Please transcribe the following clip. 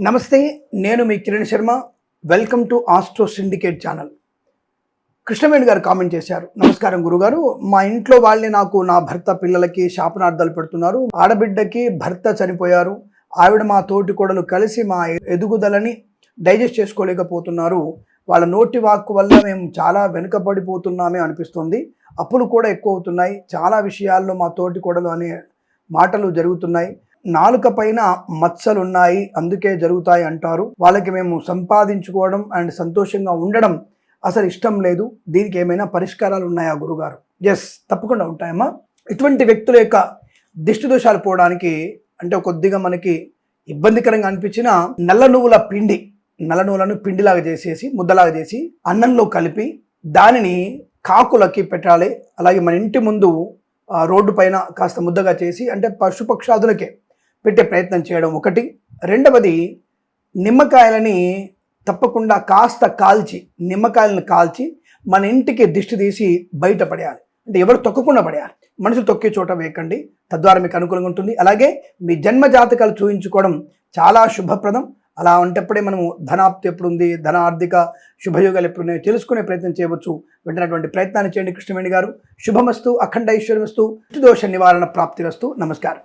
నమస్తే, నేను మీ Kiran Sharma. Welcome to astro syndicate channel. Krishnaveni గారు కామెంట్ చేశారు. నమస్కారం గురుగారు, మా ఇంట్లో వాళ్ళని నాకు నా భర్త పిల్లలకి శాపనార్థాలు పెడుతున్నారు. ఆడబిడ్డకి భర్త చనిపోయారు. ఆవిడ మా తోటి కోడలు కలిసి మా ఎదుగుదలని డైజెస్ట్ చేసుకోలేకపోతున్నారు. వాళ్ళ నోటి వాక్కు వల్ల మేము చాలా వెనుకబడిపోతున్నామే అనిపిస్తుంది. అప్పులు కూడా ఎక్కువ అవుతున్నాయి. చాలా విషయాల్లో మా తోటి కోడలు అనే మాటలు జరుగుతున్నాయి. నాలుక పైన మచ్చలున్నాయి, అందుకే జరుగుతాయి అంటారు. వాళ్ళకి మేము సంపాదించుకోవడం అండ్ సంతోషంగా ఉండడం అసలు ఇష్టం లేదు. దీనికి ఏమైనా పరిష్కారాలు ఉన్నాయా గురుగారు? ఎస్, తప్పకుండా ఉంటాయమ్మా. ఇటువంటి వ్యక్తుల యొక్క దిష్టి దోషాలు పోవడానికి అంటే కొద్దిగా మనకి ఇబ్బందికరంగా అనిపించిన నల్ల నువ్వులను పిండిలాగా చేసేసి ముద్దలాగా చేసి అన్నంలో కలిపి దానిని కాకులకి పెట్టాలి. అలాగే మన ఇంటి ముందు రోడ్డు పైన కాస్త ముద్దగా చేసి అంటే పశుపక్షాదులకే పెట్టే ప్రయత్నం చేయడం ఒకటి. రెండవది, నిమ్మకాయలని తప్పకుండా కాస్త నిమ్మకాయలను కాల్చి మన ఇంటికి దిష్టి తీసి బయట పడేయాలి. అంటే ఎవరు తొక్కకుండా పడేయాలి, మనుషులు తొక్కే చోట వేయకండి. తద్వారా మీకు అనుకూలంగా ఉంటుంది. అలాగే మీ జన్మ జాతకాలు చూయించుకోవడం చాలా శుభప్రదం. అలా ఉంటప్పుడే మనము ధనాప్తి ఎప్పుడుంది, ధన ఆర్థిక శుభయోగాలు ఎప్పుడున్నాయో తెలుసుకునే ప్రయత్నం చేయవచ్చు. వెంటనేటువంటి ప్రయత్నాన్ని చేయండి కృష్ణవేణి గారు. శుభమస్తు, అఖండ ఐశ్వర్యమస్తు, దోష నివారణ ప్రాప్తిరస్తు. నమస్కారం.